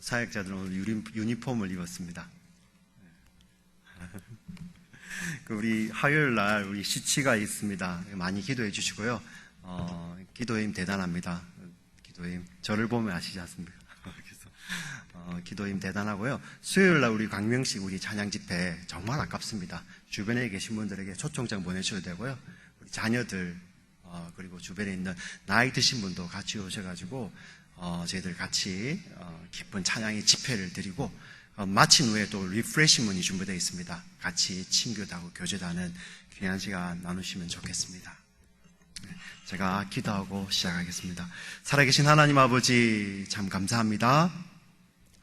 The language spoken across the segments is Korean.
사역자들은 오늘 유니폼을 입었습니다. 우리 화요일 날 우리 시치가 있습니다. 많이 기도해 주시고요. 기도의 힘 대단합니다. 기도의 힘. 저를 보면 아시지 않습니까? 그래서 기도의 힘 대단하고요. 수요일 날 우리 광명식 우리 찬양 집회 정말 아깝습니다. 주변에 계신 분들에게 초청장 보내셔도 되고요. 우리 자녀들 그리고 주변에 있는 나이 드신 분도 같이 오셔가지고 저희들 같이 기쁜 찬양의 집회를 드리고 마친 후에 또 리프레시문이 준비되어 있습니다. 같이 친교도 하고 교제도 하는 귀한 시간 나누시면 좋겠습니다. 제가 기도하고 시작하겠습니다. 살아계신 하나님 아버지 참 감사합니다.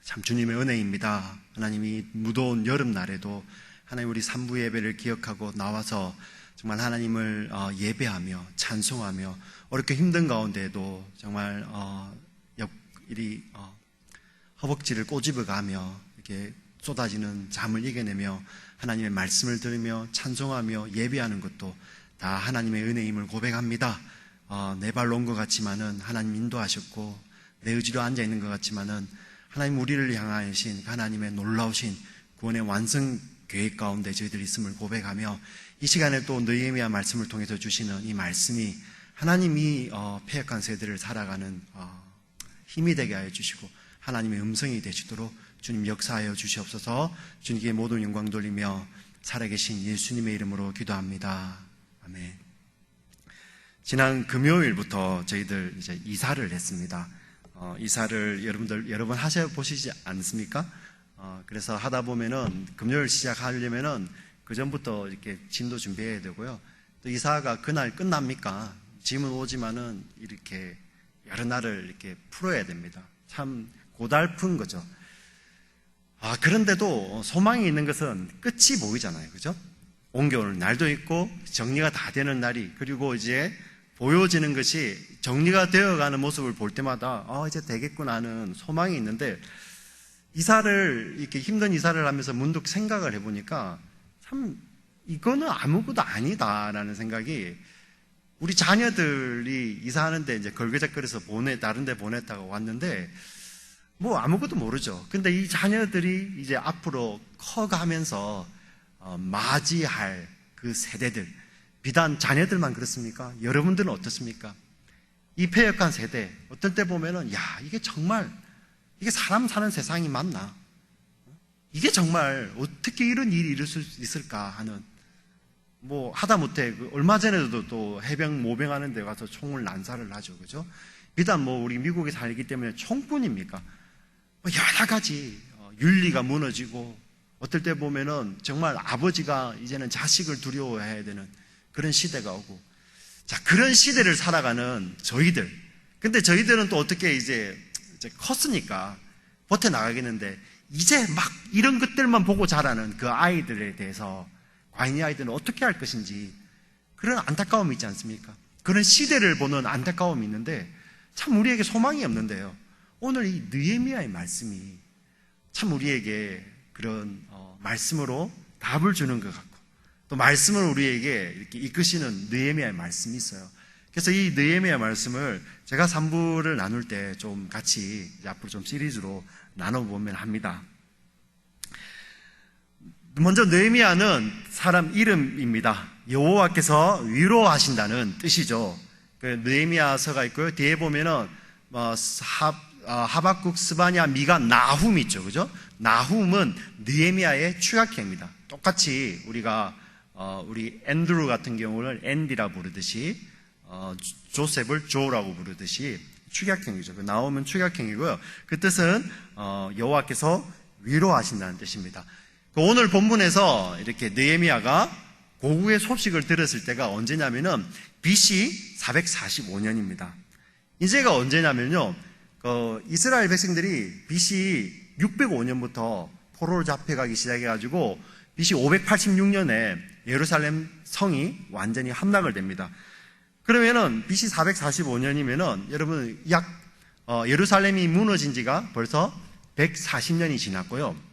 참 주님의 은혜입니다. 하나님이 무더운 여름날에도 하나님 우리 산부 예배를 기억하고 나와서 정말 하나님을 예배하며 찬송하며 어렵게 힘든 가운데에도 정말 이리 허벅지를 꼬집어가며 이렇게 쏟아지는 잠을 이겨내며 하나님의 말씀을 들으며 찬송하며 예배하는 것도 다 하나님의 은혜임을 고백합니다. 내 발로 온 것 같지만은 하나님 인도하셨고 내 의지로 앉아있는 것 같지만은 하나님 우리를 향하신 하나님의 놀라우신 구원의 완성 계획 가운데 저희들이 있음을 고백하며 이 시간에 또 느헤미야 말씀을 통해서 주시는 이 말씀이 하나님이 패역한 세대를 살아가는 힘이 되게 하여 주시고 하나님의 음성이 되시도록 주님 역사하여 주시옵소서. 주님께 모든 영광 돌리며 살아계신 예수님의 이름으로 기도합니다. 아멘. 지난 금요일부터 저희들 이제 이사를 했습니다. 이사를 여러분들 여러 번 하셔보시지 않습니까? 그래서 하다 보면은 금요일 시작하려면은 그 전부터 이렇게 짐도 준비해야 되고요. 또 이사가 그날 끝납니까? 짐은 오지만은 이렇게 여러 날을 이렇게 풀어야 됩니다. 참 고달픈 거죠. 그런데도 소망이 있는 것은 끝이 보이잖아요. 그죠? 옮겨오는 날도 있고 정리가 다 되는 날이, 그리고 이제 보여지는 것이 정리가 되어가는 모습을 볼 때마다 이제 되겠구나 하는 소망이 있는데, 이사를 이렇게 힘든 이사를 하면서 문득 생각을 해보니까 참 이거는 아무것도 아니다라는 생각이, 우리 자녀들이 이사하는데 이제 걸그적거려서 다른 데 보냈다가 왔는데 뭐 아무것도 모르죠. 근데 이 자녀들이 이제 앞으로 커가면서 맞이할 그 세대들, 비단 자녀들만 그렇습니까? 여러분들은 어떻습니까? 이 패역한 세대, 어떨 때 보면은 이게 정말 이게 사람 사는 세상이 맞나? 이게 정말 어떻게 이런 일이 이룰 수 있을까 하는, 뭐 하다못해 얼마 전에도 또 해병 모병하는 데 가서 총을 난사를 하죠. 그죠? 비단 뭐 우리 미국에 살기 때문에 총뿐입니까? 여러 가지 윤리가 무너지고, 어떨 때 보면은 정말 아버지가 이제는 자식을 두려워해야 되는 그런 시대가 오고, 자, 그런 시대를 살아가는 저희들. 근데 저희들은 또 어떻게 이제 컸으니까 버텨나가겠는데, 이제 막 이런 것들만 보고 자라는 그 아이들에 대해서 과연 이 아이들은 어떻게 할 것인지, 그런 안타까움이 있지 않습니까? 그런 시대를 보는 안타까움이 있는데 참 우리에게 소망이 없는데요. 오늘 이 느헤미야의 말씀이 참 우리에게 그런 말씀으로 답을 주는 것 같고, 또 말씀을 우리에게 이렇게 이끄시는 느헤미야의 말씀이 있어요. 그래서 이 느헤미야 말씀을 제가 3부를 나눌 때 좀 같이 앞으로 좀 시리즈로 나눠보면 합니다. 먼저 느헤미야는 사람 이름입니다. 여호와께서 위로하신다는 뜻이죠. 그 느헤미야서가 있고요. 뒤에 보면은 하박국, 스바냐, 미가, 나훔 있죠. 그죠? 나훔은 느헤미야의 축약형입니다. 똑같이 우리가 우리 앤드루 같은 경우는 앤디라 부르듯이 조셉을 조라고 부르듯이 축약형이죠. 그 나훔은 축약형이고요. 그 뜻은 여호와께서 위로하신다는 뜻입니다. 오늘 본문에서 이렇게 느헤미야가 고국의 소식을 들었을 때가 언제냐면은 BC 445년입니다. 이제가 언제냐면요, 이스라엘 백성들이 BC 605년부터 포로로 잡혀가기 시작해가지고 BC 586년에 예루살렘 성이 완전히 함락을 됩니다. 그러면은 BC 445년이면은 여러분 예루살렘이 무너진 지가 벌써 140년이 지났고요.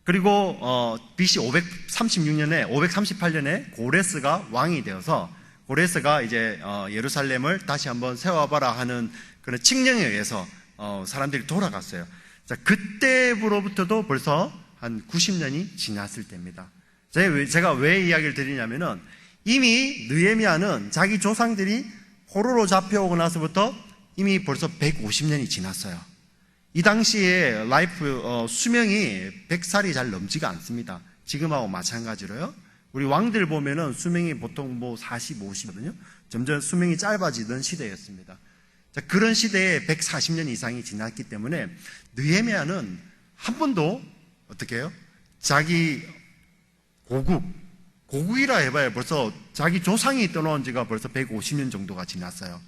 그리고 BC 538년에 고레스가 왕이 되어서, 고레스가 이제 예루살렘을 다시 한번 세워봐라 하는 그런 칙령에 의해서 사람들이 돌아갔어요. 자, 그때로부터도 벌써 한 90년이 지났을 때입니다. 제가 왜 이야기를 드리냐면은 이미 느헤미야는 자기 조상들이 포로로 잡혀오고 나서부터 이미 벌써 150년이 지났어요. 이 당시에 수명이 100살이 잘 넘지가 않습니다. 지금하고 마찬가지로요. 우리 왕들 보면은 수명이 보통 40, 50이거든요. 점점 수명이 짧아지던 시대였습니다. 자, 그런 시대에 140년 이상이 지났기 때문에 느헤미야는 한 번도 어떻게 해요? 자기 고국이라 해봐야 벌써 자기 조상이 떠나온 지가 벌써 150년 정도가 지났어요.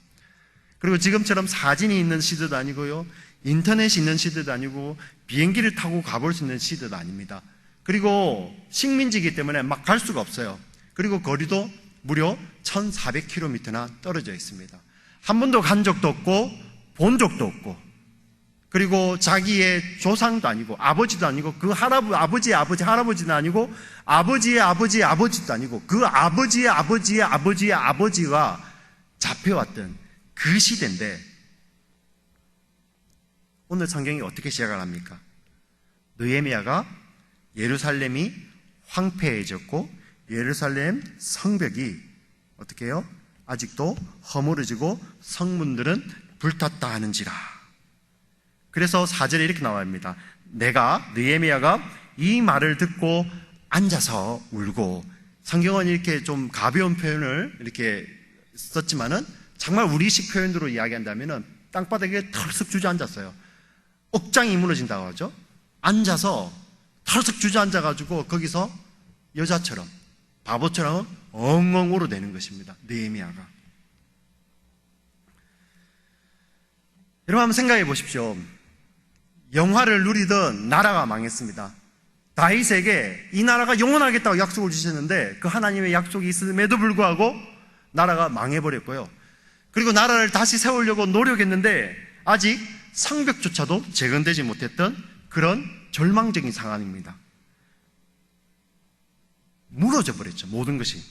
그리고 지금처럼 사진이 있는 시대도 아니고요, 인터넷이 있는 시대도 아니고, 비행기를 타고 가볼 수 있는 시대도 아닙니다. 그리고 식민지이기 때문에 막 갈 수가 없어요. 그리고 거리도 무려 1400km나 떨어져 있습니다. 한 번도 간 적도 없고 본 적도 없고, 그리고 자기의 조상도 아니고 아버지도 아니고 그 아버지의 아버지 할아버지도 아니고 아버지의 아버지의 아버지도 아니고 그 아버지의 아버지의 아버지의 아버지가 잡혀왔던 그 시대인데, 오늘 성경이 어떻게 시작을 합니까? 느헤미야가 예루살렘이 황폐해졌고 예루살렘 성벽이 어떻게 해요? 아직도 허물어지고 성문들은 불탔다 하는지라. 그래서 4절에 이렇게 나옵니다. 느헤미야가 이 말을 듣고 앉아서 울고, 성경은 이렇게 좀 가벼운 표현을 이렇게 썼지만은 정말 우리식 표현으로 이야기한다면은 땅바닥에 털썩 주저앉았어요. 억장이 무너진다고 하죠. 앉아서 털썩 주저앉아가지고 거기서 여자처럼, 바보처럼 엉엉 울어대는 것입니다. 느헤미야가. 여러분 한번 생각해 보십시오. 영화를 누리던 나라가 망했습니다. 다윗에게 이 나라가 영원하겠다고 약속을 주셨는데 그 하나님의 약속이 있음에도 불구하고 나라가 망해버렸고요. 그리고 나라를 다시 세우려고 노력했는데 아직 성벽조차도 재건되지 못했던 그런 절망적인 상황입니다. 무너져 버렸죠. 모든 것이.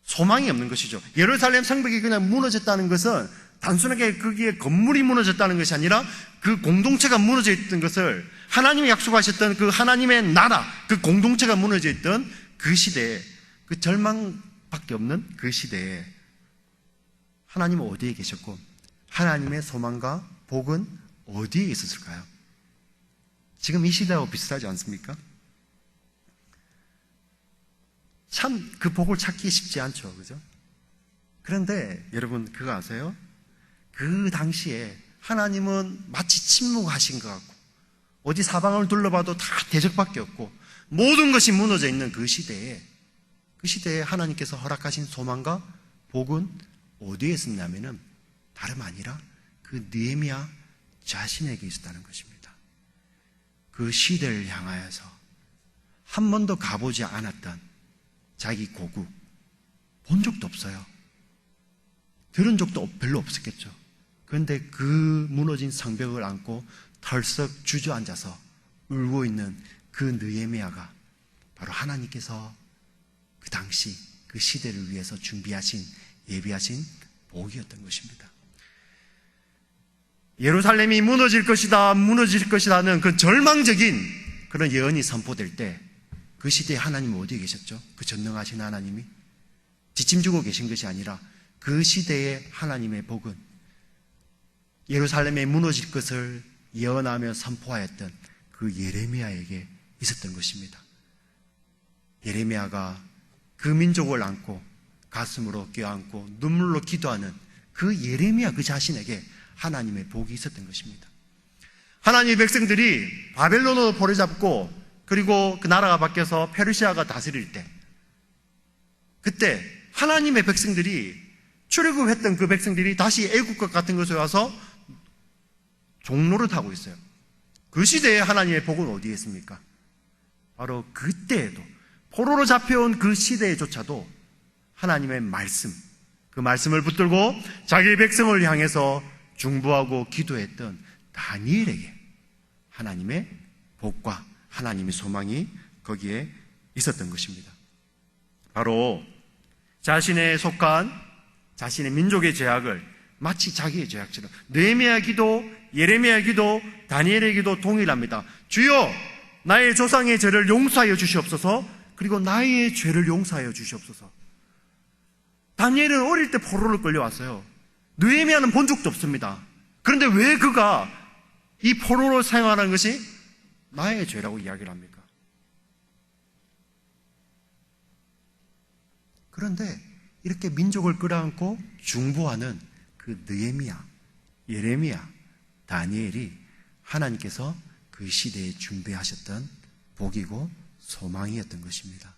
소망이 없는 것이죠. 예루살렘 성벽이 그냥 무너졌다는 것은 단순하게 거기에 건물이 무너졌다는 것이 아니라 그 공동체가 무너져 있던 것을, 하나님이 약속하셨던 그 하나님의 나라, 그 공동체가 무너져 있던 그 시대에, 그 절망밖에 없는 그 시대에 하나님은 어디에 계셨고 하나님의 소망과 복은 어디에 있었을까요? 지금 이 시대하고 비슷하지 않습니까? 참 그 복을 찾기 쉽지 않죠. 그죠? 그런데 여러분 그거 아세요? 그 당시에 하나님은 마치 침묵하신 것 같고 어디 사방을 둘러봐도 다 대적밖에 없고 모든 것이 무너져 있는 그 시대에 하나님께서 허락하신 소망과 복은 어디에 있었냐면은 다름 아니라 그 느헤미야 자신에게 있었다는 것입니다. 그 시대를 향하여서 한 번도 가보지 않았던 자기 고국, 본 적도 없어요. 들은 적도 별로 없었겠죠. 그런데 그 무너진 성벽을 안고 털썩 주저앉아서 울고 있는 그 느헤미야가 바로 하나님께서 그 당시 그 시대를 위해서 준비하신, 예비하신 복이었던 것입니다. 예루살렘이 무너질 것이다, 무너질 것이다는 그 절망적인 그런 예언이 선포될 때 그 시대에 하나님은 어디에 계셨죠? 그 전능하신 하나님이 뒷짐지고 계신 것이 아니라 그 시대의 하나님의 복은 예루살렘에 무너질 것을 예언하며 선포하였던 그 예레미야에게 있었던 것입니다. 예레미야가 그 민족을 안고 가슴으로 껴안고 눈물로 기도하는 그 예레미야 그 자신에게 하나님의 복이 있었던 것입니다. 하나님의 백성들이 바벨론으로 포로잡고 그리고 그 나라가 바뀌어서 페르시아가 다스릴 때, 그때 하나님의 백성들이 출애굽했던 그 백성들이 다시 애국과 같은 곳에 와서 종로를 타고 있어요. 그 시대에 하나님의 복은 어디에 있습니까? 바로 그때에도, 포로로 잡혀온 그 시대에조차도 하나님의 말씀, 그 말씀을 붙들고 자기 백성을 향해서 중보하고 기도했던 다니엘에게 하나님의 복과 하나님의 소망이 거기에 있었던 것입니다. 바로 자신의 속한 자신의 민족의 죄악을 마치 자기의 죄악처럼, 느헤미야 기도, 예레미야의 기도, 다니엘의 기도 동일합니다. 주여, 나의 조상의 죄를 용서하여 주시옵소서. 그리고 나의 죄를 용서하여 주시옵소서. 다니엘은 어릴 때 포로를 끌려왔어요. 느헤미야는 본 적도 없습니다. 그런데 왜 그가 이 포로로 생활하는 것이 나의 죄라고 이야기를 합니까? 그런데 이렇게 민족을 끌어안고 중보하는 그 느헤미야, 예레미야, 다니엘이 하나님께서 그 시대에 준비하셨던 복이고 소망이었던 것입니다.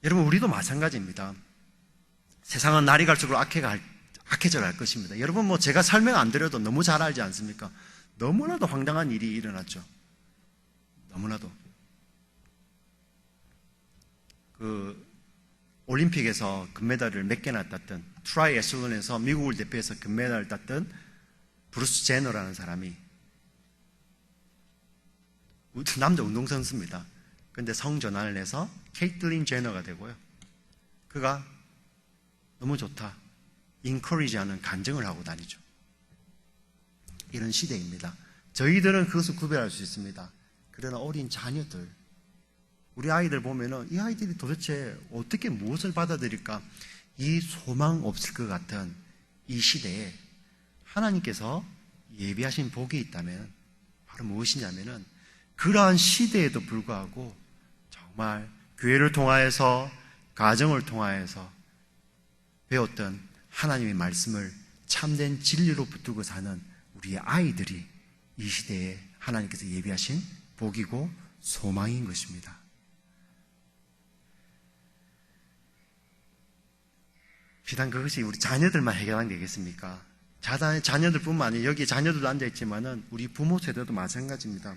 여러분, 우리도 마찬가지입니다. 세상은 날이 갈수록 악해져 갈 것입니다. 여러분, 제가 설명 안 드려도 너무 잘 알지 않습니까? 너무나도 황당한 일이 일어났죠. 너무나도. 올림픽에서 금메달을 몇 개나 땄던, 트라이애슬론에서 미국을 대표해서 금메달을 땄던 브루스 제너라는 사람이 남자 운동선수입니다. 근데 성전환을 해서 케이틀린 제너가 되고요. 그가 너무 좋다, 인커리지하는 간증을 하고 다니죠. 이런 시대입니다. 저희들은 그것을 구별할 수 있습니다. 그러나 어린 자녀들, 우리 아이들 보면은 이 아이들이 도대체 어떻게 무엇을 받아들일까? 이 소망 없을 것 같은 이 시대에 하나님께서 예비하신 복이 있다면 바로 무엇이냐면은 그러한 시대에도 불구하고 정말 교회를 통하여서, 가정을 통하여서 배웠던 하나님의 말씀을 참된 진리로 붙들고 사는 우리의 아이들이 이 시대에 하나님께서 예비하신 복이고 소망인 것입니다. 비단 그것이 우리 자녀들만 해결하면 되겠습니까? 자녀들뿐만 아니라 여기 자녀들도 앉아있지만은 우리 부모 세대도 마찬가지입니다.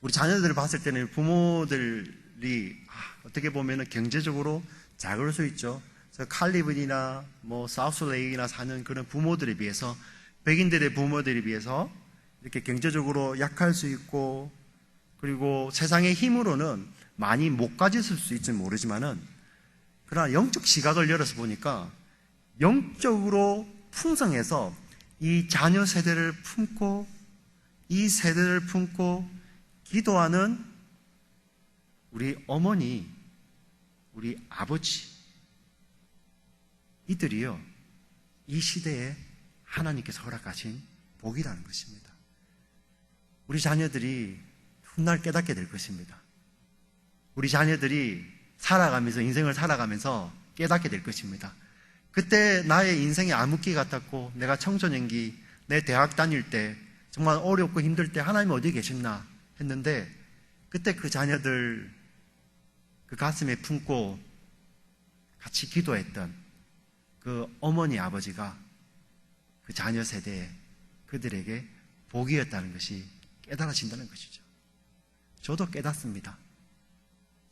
우리 자녀들을 봤을 때는 부모들이 어떻게 보면은 경제적으로 작을 수 있죠. 칼리브이나 사우스레이나 사는 그런 부모들에 비해서, 백인들의 부모들에 비해서 이렇게 경제적으로 약할 수 있고, 그리고 세상의 힘으로는 많이 못 가졌을 수 있을지 모르지만은, 그러나 영적 시각을 열어서 보니까 영적으로 풍성해서 이 자녀 세대를 품고, 이 세대를 품고 기도하는 우리 어머니, 우리 아버지, 이들이요, 이 시대에 하나님께서 허락하신 복이라는 것입니다. 우리 자녀들이 훗날 깨닫게 될 것입니다. 우리 자녀들이 살아가면서, 인생을 살아가면서 깨닫게 될 것입니다. 그때 나의 인생이 암흑기 같았고, 내가 청소년기, 내 대학 다닐 때 정말 어렵고 힘들 때 하나님 어디 계셨나 했는데, 그때 그 자녀들 그 가슴에 품고 같이 기도했던 그 어머니, 아버지가 그 자녀 세대에 그들에게 복이었다는 것이 깨달아진다는 것이죠. 저도 깨닫습니다.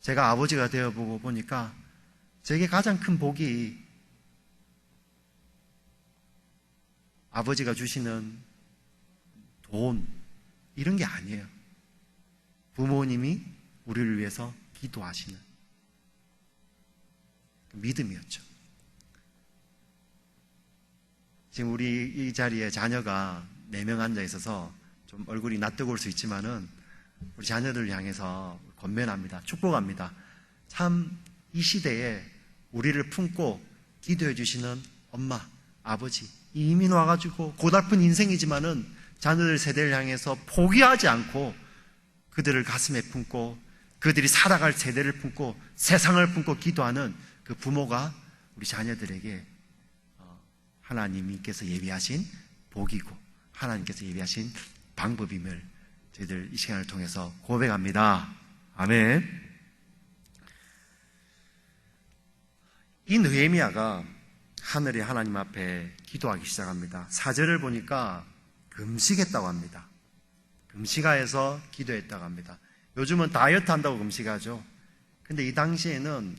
제가 아버지가 되어보고 보니까 제게 가장 큰 복이 아버지가 주시는 돈, 이런 게 아니에요. 부모님이 우리를 위해서 기도하시는 믿음이었죠. 지금 우리 이 자리에 자녀가 4명 앉아 있어서 좀 얼굴이 낯뜨거울 수 있지만은 우리 자녀들을 향해서 권면합니다. 축복합니다. 참 이 시대에 우리를 품고 기도해 주시는 엄마, 아버지, 이민 와가지고 고달픈 인생이지만은 자녀들 세대를 향해서 포기하지 않고 그들을 가슴에 품고 그들이 살아갈 세대를 품고 세상을 품고 기도하는 그 부모가 우리 자녀들에게 하나님께서 예비하신 복이고 하나님께서 예비하신 방법임을 저희들 이 시간을 통해서 고백합니다. 아멘. 이 느헤미야가 하늘의 하나님 앞에 기도하기 시작합니다. 4절을 보니까 금식했다고 합니다. 금식하여서 기도했다고 합니다. 요즘은 다이어트 한다고 금식하죠. 근데 이 당시에는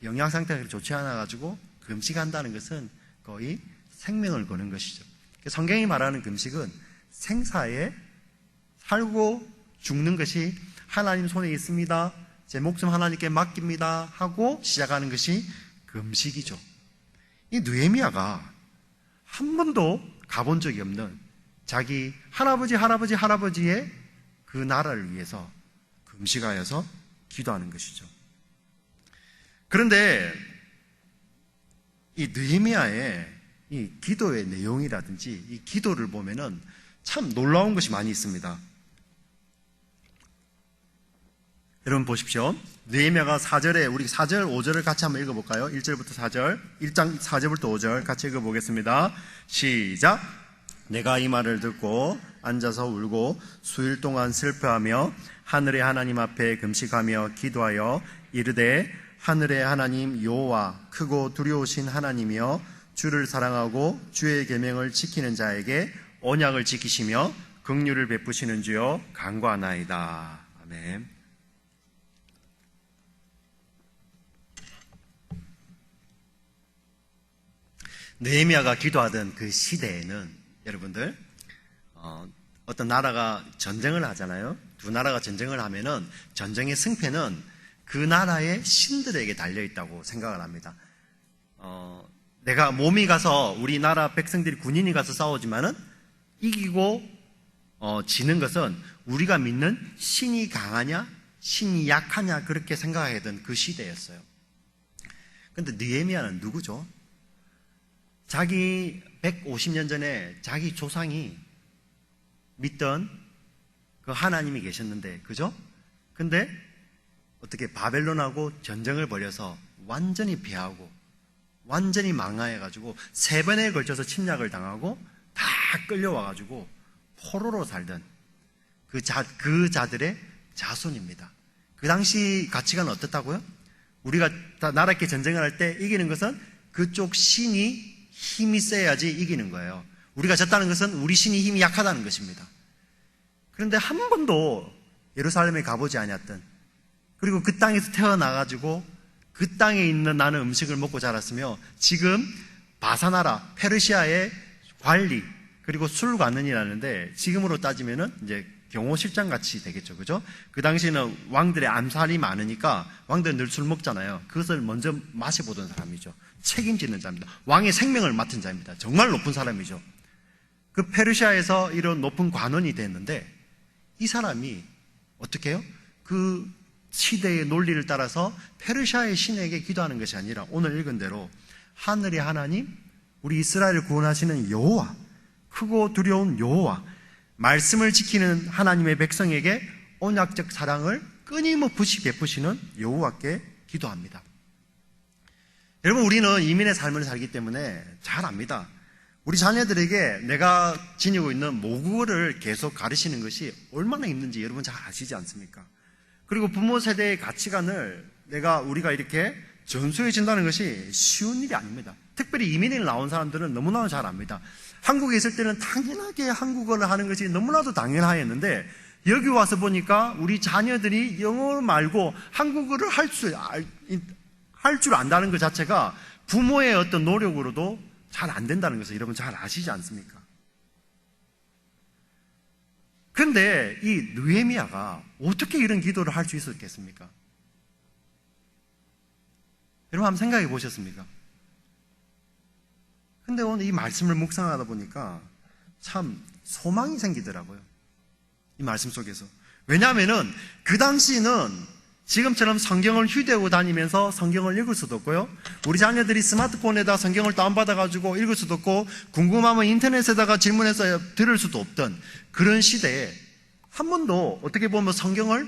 영양 상태가 좋지 않아가지고 금식한다는 것은 거의 생명을 거는 것이죠. 성경이 말하는 금식은 생사에 살고 죽는 것이 하나님 손에 있습니다. 제 목숨 하나님께 맡깁니다 하고 시작하는 것이 금식이죠. 이 느헤미야가 한 번도 가본 적이 없는 자기 할아버지의 그 나라를 위해서 금식하여서 기도하는 것이죠. 그런데 이 느헤미야의 이 기도의 내용이라든지 이 기도를 보면은 참 놀라운 것이 많이 있습니다. 여러분 보십시오. 느헤미야가 4절에 우리 4절, 5절을 같이 한번 읽어볼까요? 1절부터 4절, 1장 4절부터 5절 같이 읽어보겠습니다. 시작! 내가 이 말을 듣고 앉아서 울고 수일 동안 슬퍼하며 하늘의 하나님 앞에 금식하며 기도하여 이르되 하늘의 하나님 여호와 크고 두려우신 하나님이여 주를 사랑하고 주의 계명을 지키는 자에게 언약을 지키시며 긍휼을 베푸시는 주여 간구하나이다. 아멘. 느헤미야가 기도하던 그 시대에는 여러분들 어떤 나라가 전쟁을 하잖아요. 두 나라가 전쟁을 하면은 전쟁의 승패는 그 나라의 신들에게 달려있다고 생각을 합니다. 내가 몸이 가서 우리나라 백성들이 군인이 가서 싸우지만은 이기고 지는 것은 우리가 믿는 신이 강하냐 신이 약하냐 그렇게 생각하던 그 시대였어요. 그런데 느헤미야는 누구죠? 자기 150년 전에 자기 조상이 믿던 그 하나님이 계셨는데, 그죠? 근데 어떻게 바벨론하고 전쟁을 벌여서 완전히 패하고 완전히 망하해가지고 3번에 걸쳐서 침략을 당하고 다 끌려와가지고 포로로 살던 그 자들의 자손입니다. 그 당시 가치관은 어떻다고요? 우리가 나라끼리 전쟁을 할 때 이기는 것은 그쪽 신이 힘이 세야지 이기는 거예요. 우리가 졌다는 것은 우리 신이 힘이 약하다는 것입니다. 그런데 한 번도 예루살렘에 가보지 않았던, 그리고 그 땅에서 태어나가지고 그 땅에 있는 나는 음식을 먹고 자랐으며 지금 바사나라 페르시아의 관리 그리고 술관원이라는데 지금으로 따지면은 이제 경호실장 같이 되겠죠, 그죠? 그 당시에는 왕들의 암살이 많으니까 왕들은 늘 술 먹잖아요. 그것을 먼저 마셔보던 사람이죠. 책임지는 자입니다. 왕의 생명을 맡은 자입니다. 정말 높은 사람이죠. 그 페르시아에서 이런 높은 관원이 됐는데 이 사람이 어떻게 해요? 그 시대의 논리를 따라서 페르시아의 신에게 기도하는 것이 아니라 오늘 읽은 대로 하늘의 하나님, 우리 이스라엘을 구원하시는 여호와, 크고 두려운 여호와, 말씀을 지키는 하나님의 백성에게 언약적 사랑을 끊임없이 베푸시는 여호와께 기도합니다. 여러분, 우리는 이민의 삶을 살기 때문에 잘 압니다. 우리 자녀들에게 내가 지니고 있는 모국어를 계속 가르치는 것이 얼마나 힘든지 여러분 잘 아시지 않습니까? 그리고 부모 세대의 가치관을 우리가 이렇게 전수해 준다는 것이 쉬운 일이 아닙니다. 특별히 이민을 나온 사람들은 너무나 잘 압니다. 한국에 있을 때는 당연하게 한국어를 하는 것이 너무나도 당연하였는데 여기 와서 보니까 우리 자녀들이 영어 말고 한국어를 할 줄 안다는 것 자체가 부모의 어떤 노력으로도 잘 안 된다는 것을 여러분 잘 아시지 않습니까? 그런데 이 느헤미야가 어떻게 이런 기도를 할 수 있었겠습니까? 여러분 한번 생각해 보셨습니까? 근데 오늘 이 말씀을 묵상하다 보니까 참 소망이 생기더라고요. 이 말씀 속에서. 왜냐하면은 그 당시는 지금처럼 성경을 휴대하고 다니면서 성경을 읽을 수도 없고요. 우리 자녀들이 스마트폰에다 성경을 다운받아가지고 읽을 수도 없고 궁금하면 인터넷에다가 질문해서 들을 수도 없던 그런 시대에 한 번도 어떻게 보면 성경을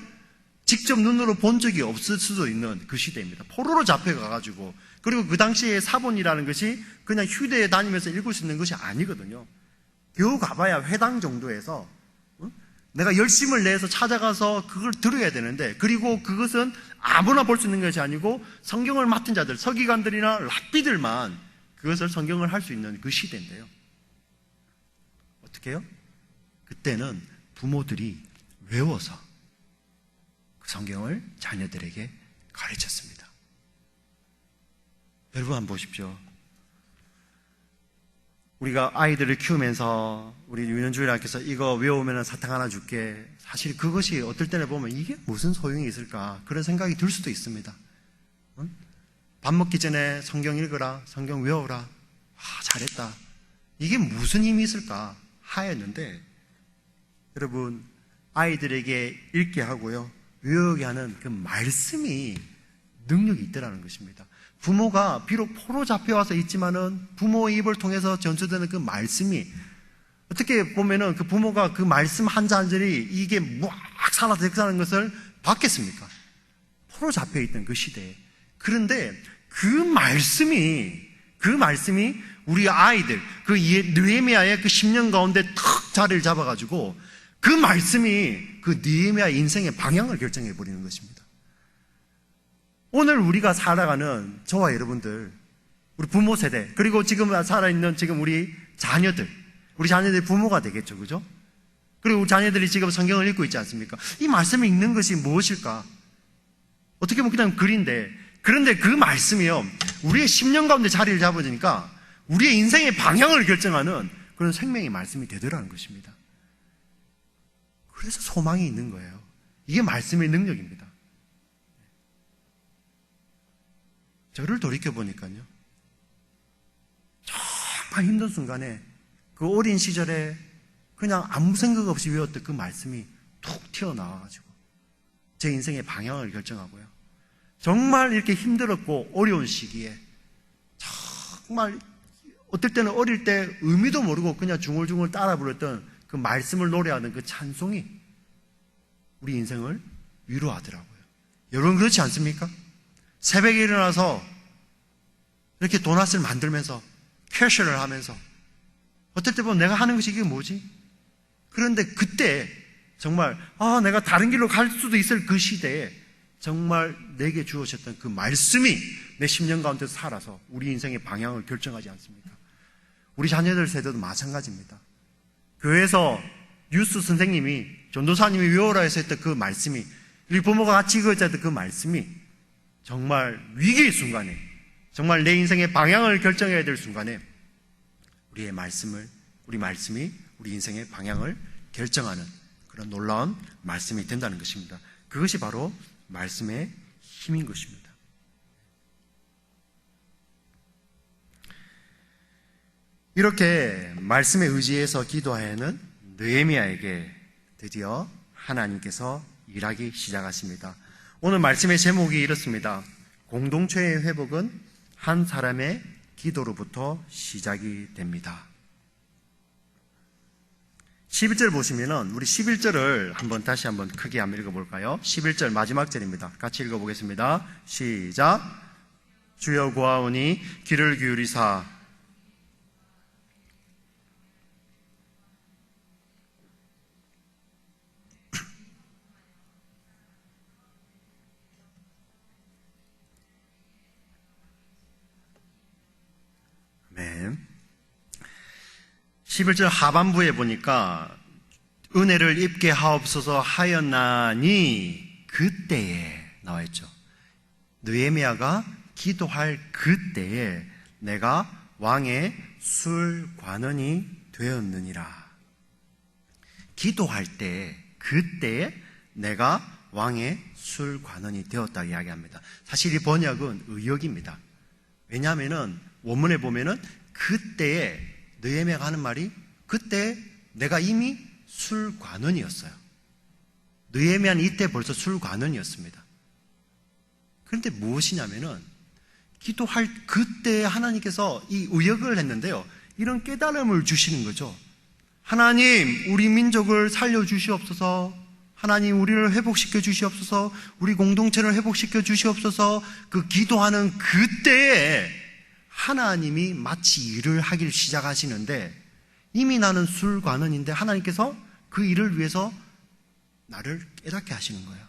직접 눈으로 본 적이 없을 수도 있는 그 시대입니다. 포로로 잡혀가가지고. 그리고 그 당시에 사본이라는 것이 그냥 휴대에 다니면서 읽을 수 있는 것이 아니거든요. 겨우 가봐야 회당 정도에서 내가 열심을 내서 찾아가서 그걸 들어야 되는데, 그리고 그것은 아무나 볼 수 있는 것이 아니고 성경을 맡은 자들, 서기관들이나 랍비들만 그것을 성경을 할 수 있는 그 시대인데요. 어떻게 해요? 그때는 부모들이 외워서 그 성경을 자녀들에게 가르쳤습니다. 여러분 한번 보십시오. 우리가 아이들을 키우면서 우리 유년주일학교에서 이거 외우면 사탕 하나 줄게. 사실 그것이 어떨 때는 보면 이게 무슨 소용이 있을까 그런 생각이 들 수도 있습니다. 응? 밥 먹기 전에 성경 읽어라, 성경 외워라. 잘했다. 이게 무슨 힘이 있을까 하였는데, 여러분, 아이들에게 읽게 하고요, 외우게 하는 그 말씀이 능력이 있더라는 것입니다. 부모가 비록 포로 잡혀와서 있지만은 부모의 입을 통해서 전수되는 그 말씀이, 어떻게 보면은 그 부모가 그 말씀 한자 한절이 이게 막 살아있다는 것을 받겠습니까? 포로 잡혀있던 그 시대에. 그런데 그 말씀이 우리 아이들, 그 느헤미야의 그 10년 가운데 탁 자리를 잡아가지고 그 말씀이 그 느헤미야 인생의 방향을 결정해버리는 것입니다. 오늘 우리가 살아가는 저와 여러분들, 우리 부모 세대, 그리고 지금 살아있는 지금 우리 자녀들이 부모가 되겠죠, 그죠? 그리고 우리 자녀들이 지금 성경을 읽고 있지 않습니까? 이 말씀을 읽는 것이 무엇일까? 어떻게 보면 그냥 글인데, 그런데 그 말씀이요, 우리의 10년 가운데 자리를 잡아주니까 우리의 인생의 방향을 결정하는 그런 생명의 말씀이 되더라는 것입니다. 그래서 소망이 있는 거예요. 이게 말씀의 능력입니다. 저를 돌이켜보니까요, 정말 힘든 순간에 그 어린 시절에 그냥 아무 생각 없이 외웠던 그 말씀이 툭 튀어나와가지고 제 인생의 방향을 결정하고요, 정말 이렇게 힘들었고 어려운 시기에 정말 어떨 때는 어릴 때 의미도 모르고 그냥 중얼중얼 따라 불렀던 그 말씀을 노래하는 그 찬송이 우리 인생을 위로하더라고요. 여러분 그렇지 않습니까? 새벽에 일어나서 이렇게 도넛을 만들면서 캐셔를 하면서 어떨 때 보면 내가 하는 것이 이게 뭐지? 그런데 그때 정말 내가 다른 길로 갈 수도 있을 그 시대에 정말 내게 주어졌던 그 말씀이 내 10년 가운데 살아서 우리 인생의 방향을 결정하지 않습니까? 우리 자녀들 세대도 마찬가지입니다. 교회에서 뉴스 선생님이, 전도사님이 외워라 해서 했던 그 말씀이, 우리 부모가 같이 읽었던 그 말씀이 정말 위기의 순간에, 정말 내 인생의 방향을 결정해야 될 순간에 우리 말씀이 우리 인생의 방향을 결정하는 그런 놀라운 말씀이 된다는 것입니다. 그것이 바로 말씀의 힘인 것입니다. 이렇게 말씀에 의지해서 기도하는 느헤미야에게 드디어 하나님께서 일하기 시작하십니다. 오늘 말씀의 제목이 이렇습니다. 공동체의 회복은 한 사람의 기도로부터 시작이 됩니다. 11절 보시면은 우리 11절을 다시 한번 크게 한번 읽어볼까요? 11절 마지막 절입니다. 같이 읽어보겠습니다. 시작. 주여 구하오니 귀를 기울이사 네. 11절 하반부에 보니까 은혜를 입게 하옵소서 하였나니 그때에 나와있죠. 느헤미야가 기도할 그때에 내가 왕의 술관원이 되었느니라. 기도할 때 그때에 내가 왕의 술관원이 되었다 이야기합니다. 사실 이 번역은 의역입니다. 왜냐하면 원문에 보면은 그때에 느헤미야가 하는 말이 그때 내가 이미 술관원이었어요. 느헤미야는 이때 벌써 술관원이었습니다. 그런데 무엇이냐면은 기도할 그때 하나님께서 이 의역을 했는데요, 이런 깨달음을 주시는 거죠. 하나님, 우리 민족을 살려주시옵소서. 하나님, 우리를 회복시켜 주시옵소서. 우리 공동체를 회복시켜 주시옵소서. 그 기도하는 그때에 하나님이 마치 일을 하길 시작하시는데, 이미 나는 술관원인데 하나님께서 그 일을 위해서 나를 깨닫게 하시는 거예요.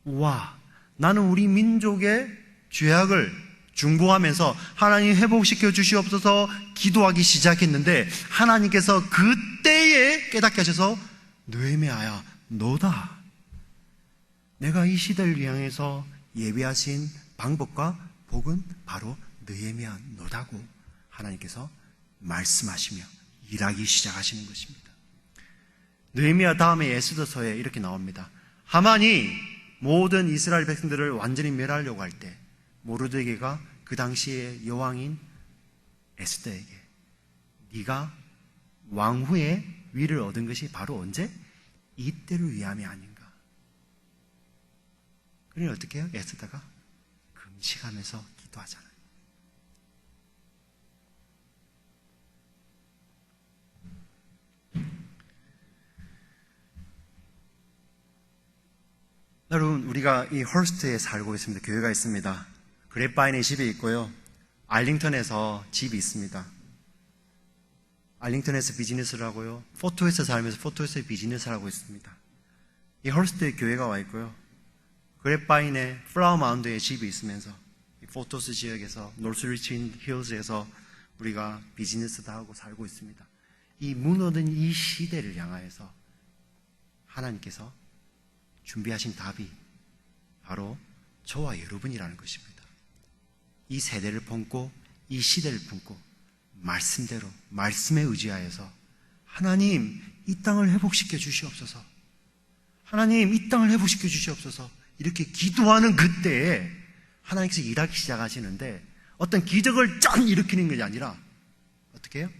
와, 나는 우리 민족의 죄악을 중보하면서 하나님 회복시켜 주시옵소서 기도하기 시작했는데, 하나님께서 그때에 깨닫게 하셔서 느헤미야야, 너다. 내가 이 시대를 향해서 예비하신 방법과 복은 바로 느헤미야 너다고 하나님께서 말씀하시며 일하기 시작하시는 것입니다. 느헤미야 다음에 에스더서에 이렇게 나옵니다. 하만이 모든 이스라엘 백성들을 완전히 멸하려고 할 때 모르드게가 그 당시의 여왕인 에스더에게 네가 왕후의 위를 얻은 것이 바로 언제? 이때를 위함이 아닌가. 그러니 어떻게 해요? 애쓰다가 금식하면서 기도하잖아요. 여러분, 우리가 이 헐스트에 살고 있습니다. 교회가 있습니다. 그랩바인의 집이 있고요. 알링턴에서 집이 있습니다. 알링턴에서 비즈니스를 하고요. 포토에서 살면서 포토에서 비즈니스를 하고 있습니다. 이 헐스트에 교회가 와 있고요. 그랩바인의 플라워 마운드에 집이 있으면서 이 포토스 지역에서 노스 리치인 힐즈에서 우리가 비즈니스도 하고 살고 있습니다. 이 무너진 이 시대를 향하여서 하나님께서 준비하신 답이 바로 저와 여러분이라는 것입니다. 이 세대를 품고 이 시대를 품고 말씀대로 말씀에 의지하여서 하나님 이 땅을 회복시켜 주시옵소서, 하나님 이 땅을 회복시켜 주시옵소서 이렇게 기도하는 그때에 하나님께서 일하기 시작하시는데 어떤 기적을 짠 일으키는 것이 아니라 어떻게 해요?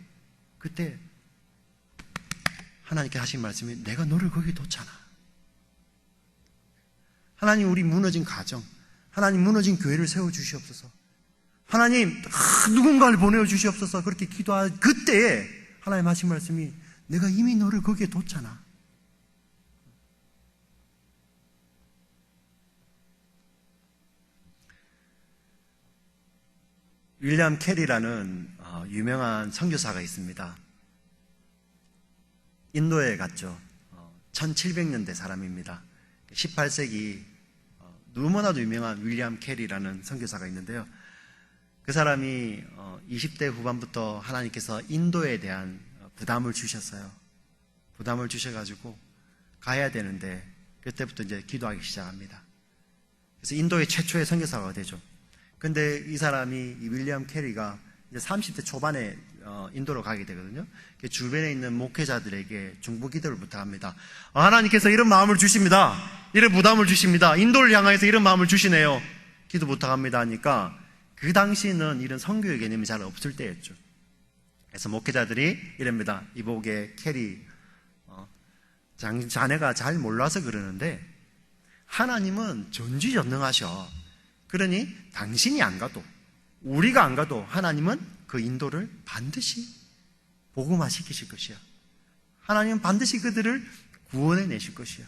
그때 하나님께 하신 말씀이 내가 너를 거기에 뒀잖아. 하나님 우리 무너진 가정, 하나님 무너진 교회를 세워주시옵소서, 하나님 누군가를 보내주시옵소서 그렇게 기도할 그때에 하나님 하신 말씀이 내가 이미 너를 거기에 뒀잖아. 윌리엄 캐리라는 유명한 선교사가 있습니다. 인도에 갔죠. 1700년대 사람입니다. 18세기 너무나도 유명한 윌리엄 캐리라는 선교사가 있는데요. 그 사람이 20대 후반부터 하나님께서 인도에 대한 부담을 주셨어요. 부담을 주셔가지고 가야 되는데 그때부터 이제 기도하기 시작합니다. 그래서 인도의 최초의 선교사가 되죠. 근데 이 사람이 이 윌리엄 캐리가 이제 30대 초반에 인도로 가게 되거든요. 주변에 있는 목회자들에게 중보 기도를 부탁합니다. 하나님께서 이런 마음을 주십니다. 이런 부담을 주십니다. 인도를 향해서 이런 마음을 주시네요. 기도 부탁합니다 하니까 그 당시는 이런 선교의 개념이 잘 없을 때였죠. 그래서 목회자들이 이럽니다. 이복의 캐리 자네가 잘 몰라서 그러는데 하나님은 전지전능하셔. 그러니 당신이 안 가도 우리가 안 가도 하나님은 그 인도를 반드시 복음화시키실 것이야. 하나님은 반드시 그들을 구원해 내실 것이야.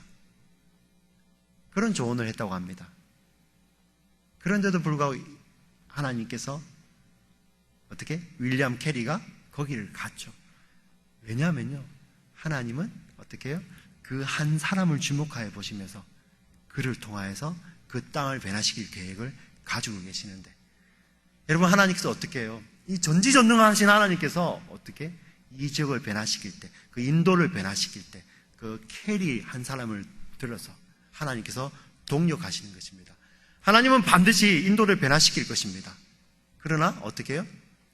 그런 조언을 했다고 합니다. 그런데도 불구하고 하나님께서 어떻게? 윌리엄 캐리가 거기를 갔죠. 왜냐하면요, 하나님은 어떻게 해요? 그 한 사람을 주목하여 보시면서 그를 통하여서 그 땅을 변화시킬 계획을 가지고 계시는데, 여러분 하나님께서 어떻게 해요? 이 전지전능하신 하나님께서 어떻게 이 지역을 변화시킬 때, 그 인도를 변화시킬 때, 그 캐리 한 사람을 들어서 하나님께서 동력하시는 것입니다. 하나님은 반드시 인도를 변화시킬 것입니다. 그러나 어떻게 해요?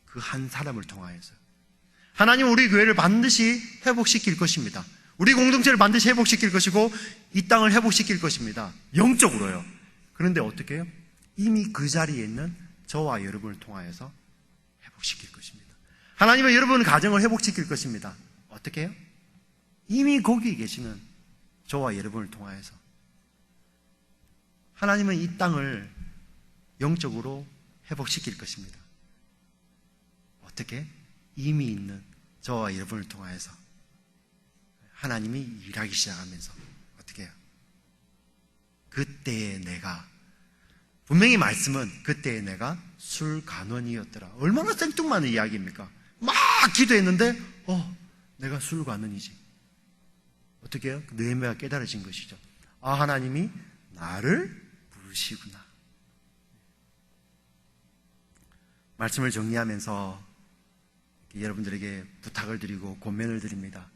그 한 사람을 통하여서 하나님은 우리 교회를 반드시 회복시킬 것입니다. 우리 공동체를 반드시 회복시킬 것이고 이 땅을 회복시킬 것입니다. 영적으로요. 그런데 어떻게 해요? 이미 그 자리에 있는 저와 여러분을 통하여서 회복시킬 것입니다. 하나님은 여러분 가정을 회복시킬 것입니다. 어떻게 해요? 이미 거기 계시는 저와 여러분을 통하여서 하나님은 이 땅을 영적으로 회복시킬 것입니다. 어떻게? 이미 있는 저와 여러분을 통하여서 하나님이 일하기 시작하면서 어떻게 해요? 그때의 내가, 분명히 말씀은 그때의 내가 술관원이었더라. 얼마나 생뚱맞는 이야기입니까? 막 기도했는데 내가 술관원이지. 어떻게 해요? 느헤미야가 깨달아진 것이죠. 아, 하나님이 나를 부르시구나. 말씀을 정리하면서 여러분들에게 부탁을 드리고 권면을 드립니다.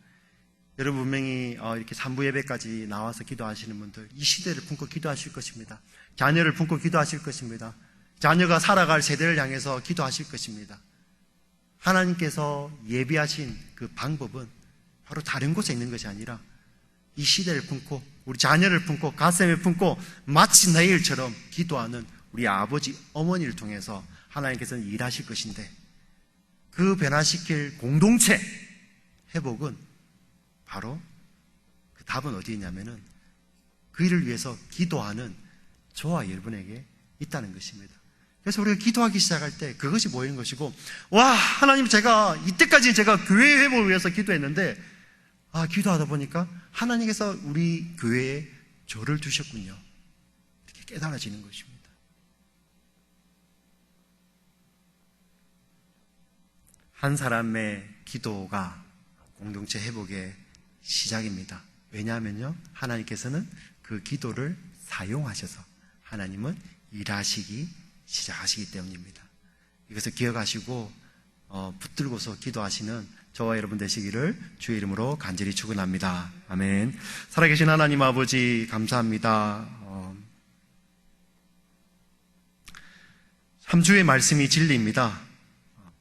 여러분 분명히 이렇게 산부 예배까지 나와서 기도하시는 분들, 이 시대를 품고 기도하실 것입니다. 자녀를 품고 기도하실 것입니다. 자녀가 살아갈 세대를 향해서 기도하실 것입니다. 하나님께서 예비하신 그 방법은 바로 다른 곳에 있는 것이 아니라 이 시대를 품고 우리 자녀를 품고 가슴에 품고 마치 내일처럼 기도하는 우리 아버지, 어머니를 통해서 하나님께서는 일하실 것인데, 그 변화시킬 공동체 회복은 바로 그 답은 어디에 있냐면은 그 일을 위해서 기도하는 저와 여러분에게 있다는 것입니다. 그래서 우리가 기도하기 시작할 때 그것이 모이는 것이고, 와, 하나님, 제가 이때까지 제가 교회 회복을 위해서 기도했는데, 기도하다 보니까 하나님께서 우리 교회에 저를 두셨군요. 이렇게 깨달아지는 것입니다. 한 사람의 기도가 공동체 회복의 시작입니다. 왜냐하면요, 하나님께서는 그 기도를 사용하셔서 하나님은 일하시기 시작하시기 때문입니다. 이것을 기억하시고 붙들고서 기도하시는 저와 여러분 되시기를 주의 이름으로 간절히 축원합니다. 아멘. 살아계신 하나님 아버지, 감사합니다. 3주의 말씀이 진리입니다.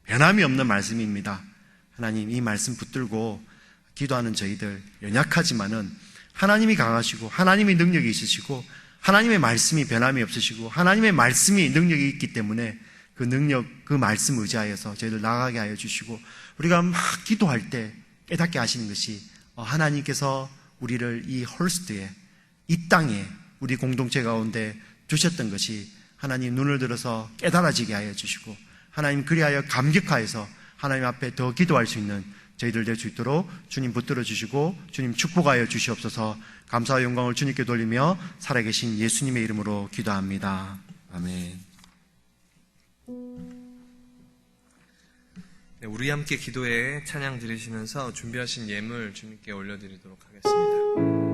변함이 없는 말씀입니다. 하나님, 이 말씀 붙들고 기도하는 저희들, 연약하지만은 하나님이 강하시고 하나님이 능력이 있으시고 하나님의 말씀이 변함이 없으시고 하나님의 말씀이 능력이 있기 때문에 그 능력, 그 말씀 의지하여서 저희들 나가게 하여 주시고, 우리가 막 기도할 때 깨닫게 하시는 것이 하나님께서 우리를 이 홀스트에, 이 땅에, 우리 공동체 가운데 두셨던 것이 하나님 눈을 들어서 깨달아지게 하여 주시고, 하나님 그리하여 감격하여서 하나님 앞에 더 기도할 수 있는 저희들 될 수 있도록 주님 붙들어 주시고 주님 축복하여 주시옵소서. 감사와 영광을 주님께 돌리며 살아계신 예수님의 이름으로 기도합니다. 아멘. 네, 우리 함께 기도에 찬양 드리시면서 준비하신 예물 주님께 올려드리도록 하겠습니다.